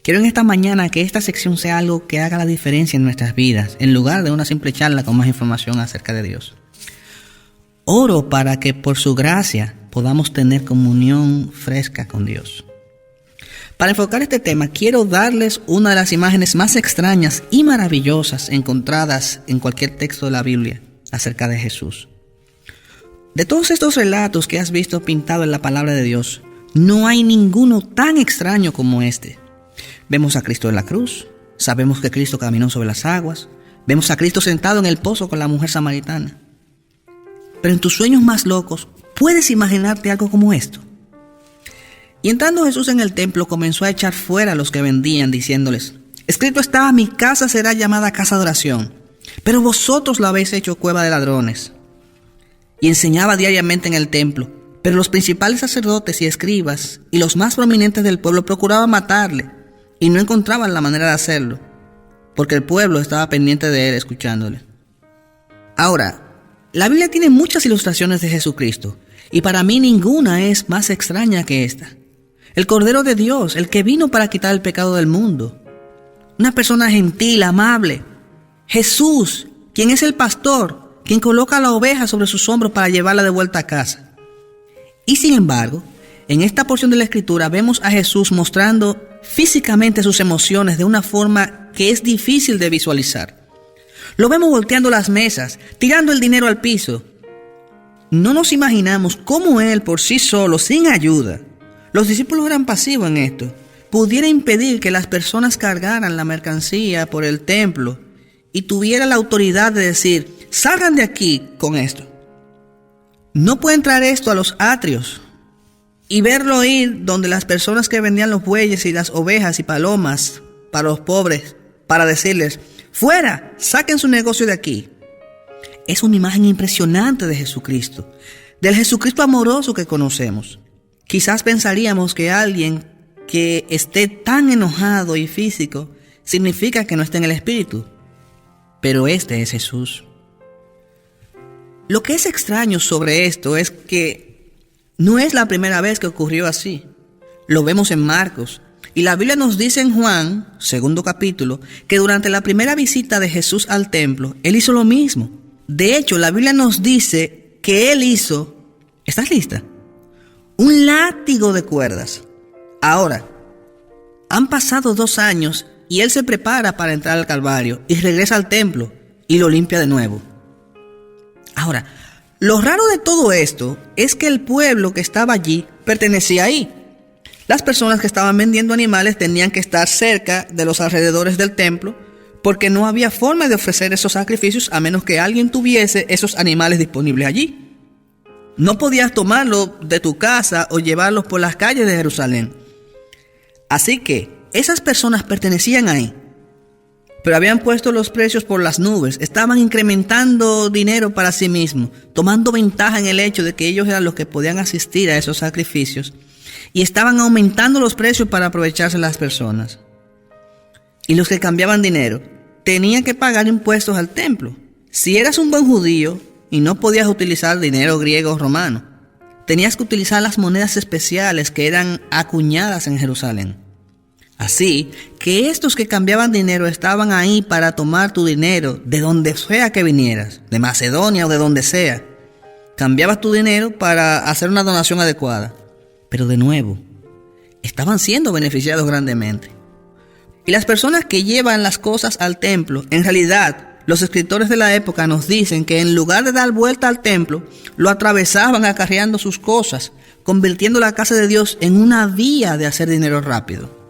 Quiero en esta mañana que esta sección sea algo que haga la diferencia en nuestras vidas, en lugar de una simple charla con más información acerca de Dios. Oro para que por su gracia podamos tener comunión fresca con Dios. Para enfocar este tema, quiero darles una de las imágenes más extrañas y maravillosas encontradas en cualquier texto de la Biblia acerca de Jesús. De todos estos relatos que has visto pintados en la palabra de Dios, no hay ninguno tan extraño como este. Vemos a Cristo en la cruz, sabemos que Cristo caminó sobre las aguas, vemos a Cristo sentado en el pozo con la mujer samaritana. Pero en tus sueños más locos, ¿puedes imaginarte algo como esto? Y entrando Jesús en el templo, comenzó a echar fuera a los que vendían, diciéndoles: escrito está, mi casa será llamada casa de oración, pero vosotros la habéis hecho cueva de ladrones. Y enseñaba diariamente en el templo, pero los principales sacerdotes y escribas y los más prominentes del pueblo procuraban matarle, y no encontraban la manera de hacerlo, porque el pueblo estaba pendiente de él, escuchándole. Ahora, la Biblia tiene muchas ilustraciones de Jesucristo, y para mí ninguna es más extraña que esta. El Cordero de Dios, el que vino para quitar el pecado del mundo. Una persona gentil, amable. Jesús, quien es el pastor, quien coloca a la oveja sobre sus hombros para llevarla de vuelta a casa. Y sin embargo, en esta porción de la Escritura vemos a Jesús mostrando físicamente sus emociones de una forma que es difícil de visualizar. Lo vemos volteando las mesas, tirando el dinero al piso. No nos imaginamos cómo Él por sí solo, sin ayuda, los discípulos eran pasivos en esto, pudiera impedir que las personas cargaran la mercancía por el templo y tuviera la autoridad de decir: salgan de aquí con esto. No pueden traer esto a los atrios y verlo ir donde las personas que vendían los bueyes y las ovejas y palomas para los pobres, para decirles: fuera, saquen su negocio de aquí. Es una imagen impresionante de Jesucristo, del Jesucristo amoroso que conocemos. Quizás pensaríamos que alguien que esté tan enojado y físico significa que no está en el espíritu, pero este es Jesús. Lo que es extraño sobre esto es que no es la primera vez que ocurrió así. Lo vemos en Marcos, y la Biblia nos dice en Juan, 2 capítulo, que durante la primera visita de Jesús al templo, Él hizo lo mismo. De hecho, la Biblia nos dice que Él hizo, ¿estás lista?, un látigo de cuerdas. Ahora, han pasado 2 años y Él se prepara para entrar al Calvario y regresa al templo y lo limpia de nuevo. Ahora, lo raro de todo esto es que el pueblo que estaba allí pertenecía ahí. Las personas que estaban vendiendo animales tenían que estar cerca de los alrededores del templo, porque no había forma de ofrecer esos sacrificios a menos que alguien tuviese esos animales disponibles allí. No podías tomarlos de tu casa o llevarlos por las calles de Jerusalén. Así que esas personas pertenecían ahí, pero habían puesto los precios por las nubes, estaban incrementando dinero para sí mismos, tomando ventaja en el hecho de que ellos eran los que podían asistir a esos sacrificios, y estaban aumentando los precios para aprovecharse las personas. Y los que cambiaban dinero tenían que pagar impuestos al templo. Si eras un buen judío y no podías utilizar dinero griego o romano, tenías que utilizar las monedas especiales que eran acuñadas en Jerusalén. Así que estos que cambiaban dinero estaban ahí para tomar tu dinero de donde sea que vinieras, de Macedonia o de donde sea. Cambiabas tu dinero para hacer una donación adecuada. Pero de nuevo, estaban siendo beneficiados grandemente. Y las personas que llevan las cosas al templo, en realidad, los escritores de la época nos dicen que en lugar de dar vuelta al templo, lo atravesaban acarreando sus cosas, convirtiendo la casa de Dios en una vía de hacer dinero rápido.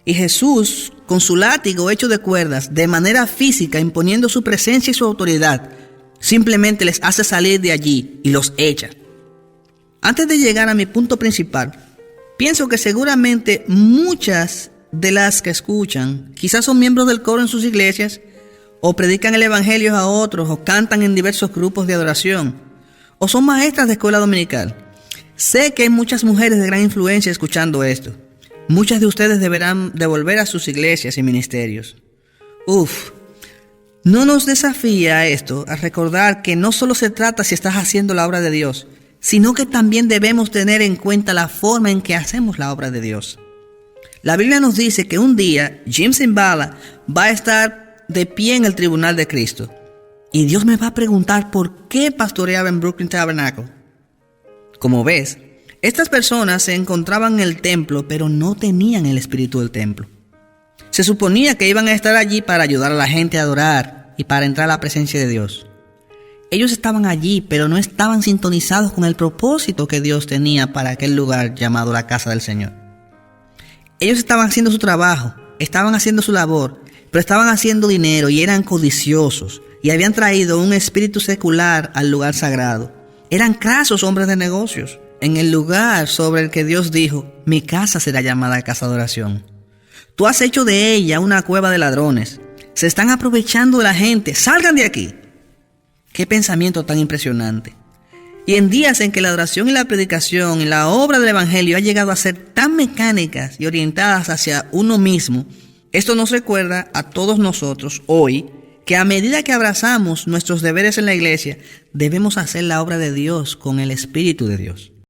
Y Jesús, con su látigo hecho de cuerdas, de manera física, imponiendo su presencia y su autoridad, simplemente les hace salir de allí y los echa. Antes de llegar a mi punto principal, pienso que seguramente muchas de las que escuchan, quizás son miembros del coro en sus iglesias, o predican el evangelio a otros, o cantan en diversos grupos de adoración, o son maestras de escuela dominical. Sé que hay muchas mujeres de gran influencia escuchando esto. Muchas de ustedes deberán de volver a sus iglesias y ministerios. ¿No nos desafía esto a recordar que no solo se trata si estás haciendo la obra de Dios, sino que también debemos tener en cuenta la forma en que hacemos la obra de Dios? La Biblia nos dice que un día Jim Cymbala va a estar de pie en el tribunal de Cristo. Y Dios me va a preguntar por qué pastoreaba en Brooklyn Tabernacle. Como ves, estas personas se encontraban en el templo, pero no tenían el espíritu del templo. Se suponía que iban a estar allí para ayudar a la gente a adorar y para entrar a la presencia de Dios. Ellos estaban allí, pero no estaban sintonizados con el propósito que Dios tenía para aquel lugar llamado la casa del Señor. Ellos estaban haciendo su trabajo, estaban haciendo su labor, pero estaban haciendo dinero y eran codiciosos y habían traído un espíritu secular al lugar sagrado. Eran crasos hombres de negocios, en el lugar sobre el que Dios dijo: mi casa será llamada casa de oración. Tú has hecho de ella una cueva de ladrones. Se están aprovechando de la gente. ¡Salgan de aquí! ¡Qué pensamiento tan impresionante! Y en días en que la adoración y la predicación y la obra del evangelio ha llegado a ser tan mecánicas y orientadas hacia uno mismo, esto nos recuerda a todos nosotros hoy que a medida que abrazamos nuestros deberes en la iglesia, debemos hacer la obra de Dios con el Espíritu de Dios.